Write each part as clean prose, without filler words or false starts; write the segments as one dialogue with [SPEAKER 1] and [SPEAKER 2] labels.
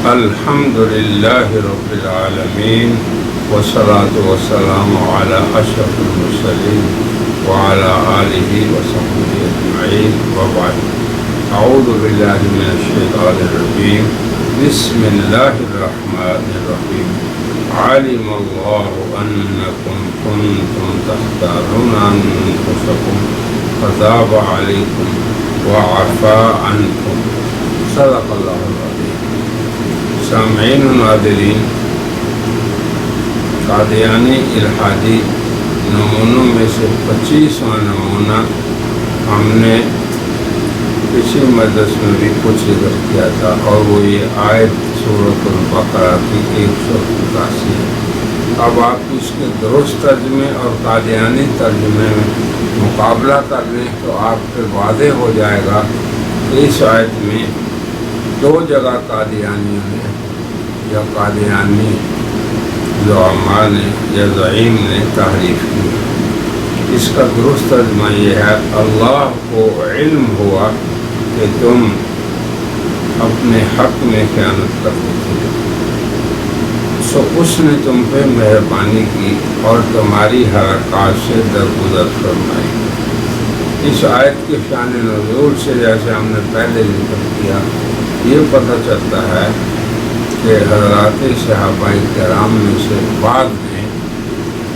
[SPEAKER 1] الحمد للہ رب العالمین والصلاة والسلام علی اشرف المرسلین وعلی آلہ وصحبہ اجمعین وبعد اعوذ باللہ من الشیطان الرجیم بسم اللہ الرحمن الرحیم علم اللہ انکم کنتم تختارون انفسکم فتاب علیکم وعفا عنکم صدق اللہ العظیم۔ سامعین و ناظرین، قادیانی الحادی نمونوں میں سے 25واں نمونہ ہم نے پچھلے مجلس میں بھی کچھ ذکر کیا تھا، اور وہ یہ آیت سورۃ البقرہ کی 185 ہے۔ اب آپ اس کے درست ترجمے اور قادیانی ترجمے میں مقابلہ کر لیں تو آپ پہ واضح ہو جائے گا کہ اس آیت میں دو جگہ قادیانیوں نے یا قادیانی زعماء نے یا زعیم نے تحریف کی۔ اس کا درست ترجمہ یہ ہے، اللہ کو علم ہوا کہ تم اپنے حق میں خیانت کرتے تھے، سو اس نے تم پہ مہربانی کی اور تمہاری حرکات سے درگزر فرمائی۔ اس آیت کے شان نزول سے جیسے ہم نے پہلے ذکر کیا، یہ پتہ چلتا ہے کہ حضرات صحابہ کرام میں سے بعض نے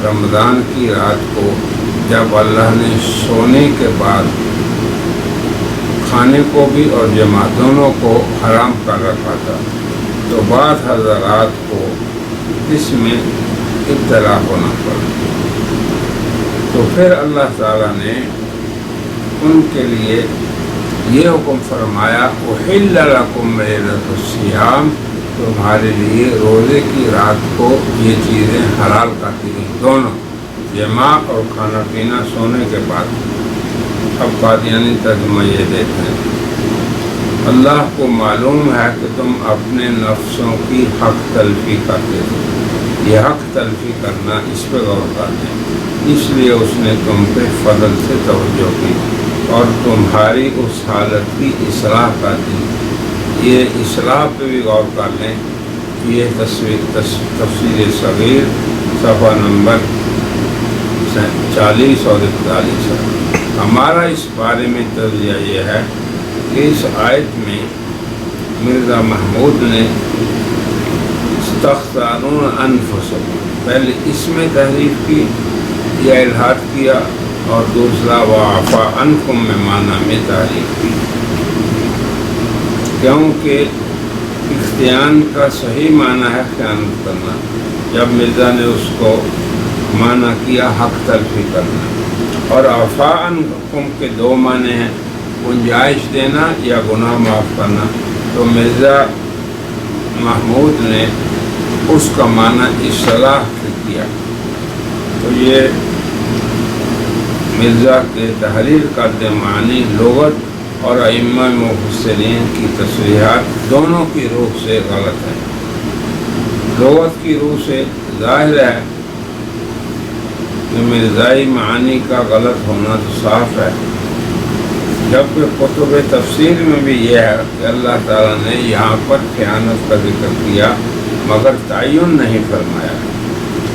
[SPEAKER 1] رمضان کی رات کو جب اللہ نے سونے کے بعد کھانے کو بھی اور جمع دونوں کو حرام کر رکھا تھا، تو بعض حضرات کو اس میں ابتلا ہونا پڑا، تو پھر اللہ تعالیٰ نے ان کے لیے یہ حکم فرمایا، احل لکم لیلۃ الصیام، تمہارے لیے روزے کی رات کو یہ چیزیں حلال کر دی گئی، دونوں جماع اور کھانا پینا سونے کے بعد۔ اب قادیانی ترجمہ یہ دیتے ہیں، اللہ کو معلوم ہے کہ تم اپنے نفسوں کی حق تلفی کرتے تھے، یہ حق تلفی کرنا اس پہ غور کرتے ہیں، اس لیے اس نے تم پہ فضل سے توجہ کی اور تمہاری اس حالت کی اصلاح کر دی۔ یہ اصلاح پہ بھی غور کر لیں، یہ تفسیر صغیر صفحہ نمبر 40 اور 41 ہے۔ ہمارا اس بارے میں تجزیہ یہ ہے کہ اس آیت میں مرزا محمود نے تختارون انفسکم پہلے اس میں تحریف کی یا الحاد کیا، اور دوسرا وعفا عنکم میں معنی میں تحریف کی، کیونکہ اختیان کا صحیح معنی ہے خیانت کرنا، جب مرزا نے اس کو معنی کیا حق تلفی کرنا، اور عفا عنکم کے دو معنی ہیں، گنجائش دینا یا گناہ معاف کرنا، تو مرزا محمود نے اس کا معنی اصلاح کیا، تو یہ مرزا کے تحریر کردہ معنی لغت اور ائمہ مفسرین کی تصریحات دونوں کی روح سے غلط ہے۔ لغت کی روح سے ظاہر ہے کہ مرزائی معانی کا غلط ہونا تو صاف ہے، جبکہ کتب تفسیر میں بھی یہ ہے کہ اللہ تعالیٰ نے یہاں پر خیانت کا ذکر کیا مگر تعین نہیں فرمایا۔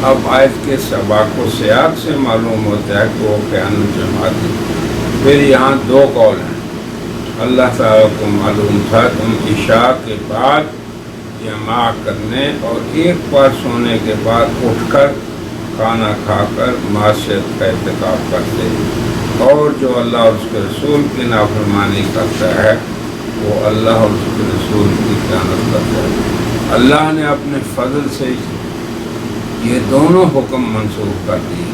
[SPEAKER 1] اب آیت کے سباق و سیاق سے معلوم ہوتا ہے کہ وہ خیانت جمع تھی۔ پھر یہاں دو قول ہیں، اللہ تعالیٰ کو معلوم تھا تم عشاء کے بعد جماع کرنے اور ایک بار سونے کے بعد اٹھ کر کھانا کھا کر معصیت کا ارتکاب کرتے، اور جو اللہ اور اس کے رسول کی نافرمانی کرتا ہے وہ اللہ اور اس کے رسول کی خیانت کرتا ہے۔ اللہ نے اپنے فضل سے یہ دونوں حکم منسوخ کر دیے،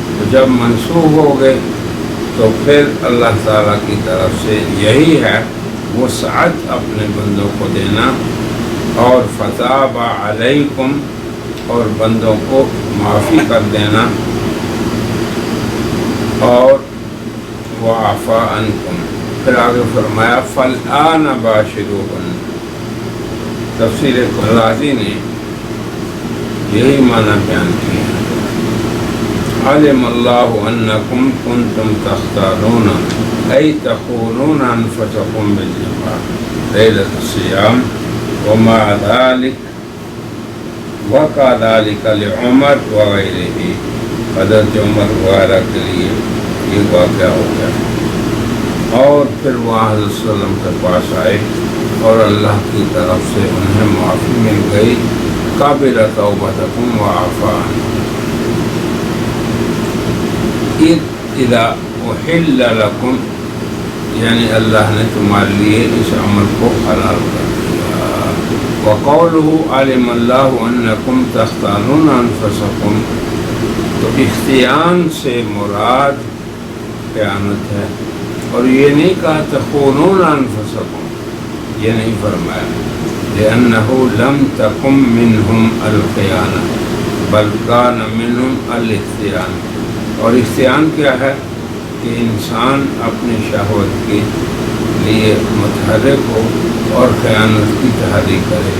[SPEAKER 1] تو جب منسوخ ہو گئے تو پھر اللہ تعالیٰ کی طرف سے یہی ہے وسعت اپنے بندوں کو دینا، اور فتاب علیکم اور بندوں کو معافی کر دینا، اور وعفا عنکم۔ پھر آگے فرمایا فالآن باشروہن، تفسیر قرآنی نے یہی معنی بیان کیا، علم اللہ انکم کنتم تختارون ای تخونون انفسکم بالجماع لیلۃ الصیام وما ذلك وكذلك لعمر وغیرہ، حضرت عمر وغیرہ کے لیے یہ واقعہ ہو گیا۔ اور پھر وہاں حضرت صلی اللہ علیہ وسلم کے پاس آئے اور اللہ کی طرف سے انہیں معافی مل گئی، قابل توبتکم وعفا عنکم۔ اذا احل لکم، یعنی اللہ نے تمہارے لیے اس عمل کو حلال کر دیا۔ وقولہ علم اللہ انکم تختانون انفسکم، تو اختیان سے مراد خیانت ہے، اور یہ نہیں کہا تخونون انفسکم، یہ نہیں فرمایا، لأنہ لم تکم منہم الخیانہ بل کان منہم الاختیان۔ اور اختیان کیا ہے؟ کہ انسان اپنی شہوت کے لیے متحرک ہو اور خیانت کی تحریک کرے،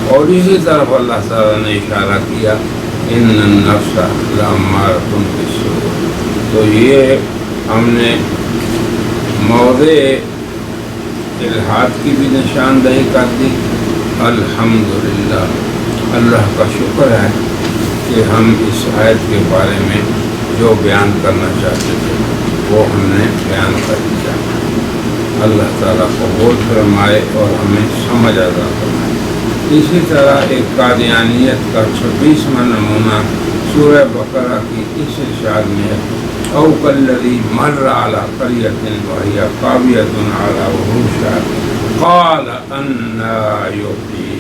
[SPEAKER 1] اور اسی طرف اللہ تعالیٰ نے اشارہ کیا ان النفس لامارۃ بالسوء۔ تو یہ ہم نے موضع الحاد کی بھی نشاندہی کر دی۔ الحمدللہ، اللہ کا شکر ہے کہ ہم اس آیت کے بارے میں جو بیان کرنا چاہتے تھے وہ ہم نے بیان کر دیا۔ اللہ تعالیٰ قبول فرمائے اور ہمیں سمجھ عطا فرمائے۔ اسی طرح ایک قادیانیت کا 26واں نمونہ سورہ بقرہ کی اس ارشاد میں ہے، او کالذی مر علی قریۃ وہی خاویۃ علی عروشہا قال انا یحیی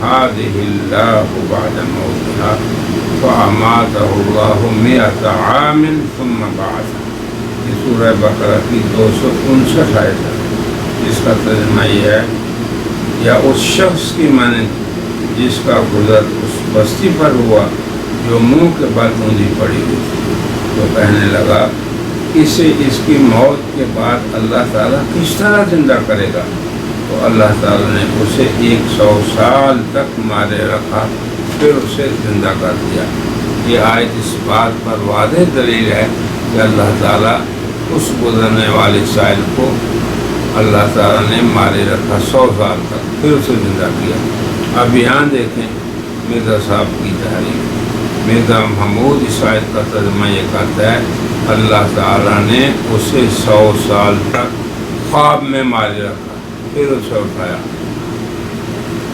[SPEAKER 1] ہذہ اللہ بعد موتہا فاماتہ اللہ 100 عام ثم بعثہ۔ یہ سورہ بقرہ کی 259 آیت ہے، جس کا ترجمہ یہ ہے، یا اس شخص کی مانند جس کا گزر اس بستی پر ہوا جو منہ کے بل اونچی پڑی ہوئی تھی، تو کہنے لگا اسے اس کی موت کے بعد اللہ تعالیٰ کس طرح زندہ کرے گا؟ تو اللہ تعالیٰ نے اسے 100 سال تک مارے رکھا، پھر اسے زندہ کر دیا۔ یہ آیت اس بات پر واضح دلیل ہے کہ اللہ تعالیٰ اس گزرنے والے سائل کو اللہ تعالیٰ نے مارے رکھا 100 سال تک، پھر اسے زندہ کیا۔ اب یہاں دیکھیں مرزا صاحب کی تحریر، مرزا محمود اس آیت کا ترجمہ یہ کرتا ہے اللہ تعالیٰ نے اسے 100 سال تک خواب میں مارے رکھا، پھر اسے اٹھایا۔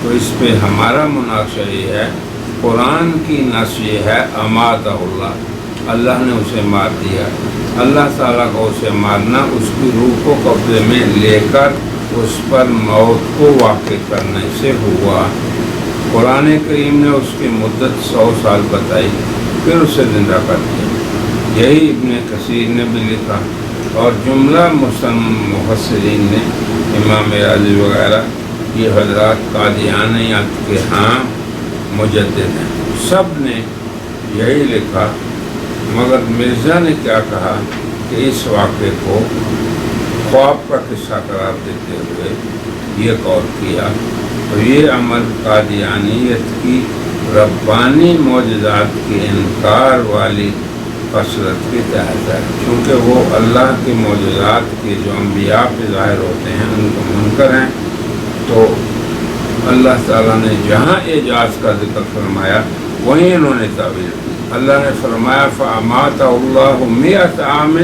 [SPEAKER 1] تو اس پہ ہمارا مناقشہ یہ ہے، قرآن کی نص یہ ہے اماتہ اللہ، اللہ نے اسے مار دیا۔ اللہ تعالیٰ کو اسے مارنا اس کی روح کو قبضے میں لے کر اس پر موت کو واقع کرنے سے ہوا۔ قرآن کریم نے اس کی مدت 100 سال بتائی، پھر اسے زندہ کر دیا۔ یہی ابن کثیر نے بھی لکھا، اور جملہ مفسرین نے، امام راضی وغیرہ، یہ حضرات قادیانیت کے ہاں مجدد ہیں، سب نے یہی لکھا، مگر مرزا نے کیا کہا کہ اس واقعے کو خواب کا قصہ قرار دیتے ہوئے یہ قول کیا، تو یہ عمل قادیانیت کی ربانی معجزات کے انکار والی کثرت کے تحت ہے، چونکہ وہ اللہ کے معجزات کے جو انبیاء پہ ظاہر ہوتے ہیں ان کو منکر ہیں، تو اللہ تعالیٰ نے جہاں اعجاز کا ذکر فرمایا وہیں انہوں نے تعبیر کی۔ اللہ نے فرمایا فَأَمَاتَهُ اللَّهُ 100 عام،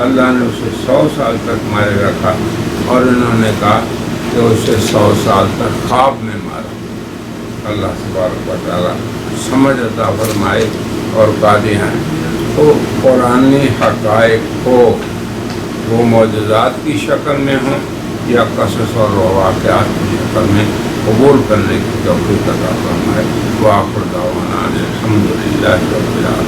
[SPEAKER 1] اللہ نے اسے 100 سال تک مارے رکھا، اور انہوں نے کہا کہ اسے 100 سال تک خواب میں مارا۔ اللہ تبارک و تعالیٰ سمجھ عطا فرمائے، اور قادیان کو قرآنی حقائق کو وہ معجزات کی شکل میں ہوں یا قصص اور واقعات کی شکل میں قبول کرنے کی توفیق عطا فرمائے۔ وآخر دعوانا الحمدللہ رب العالمین۔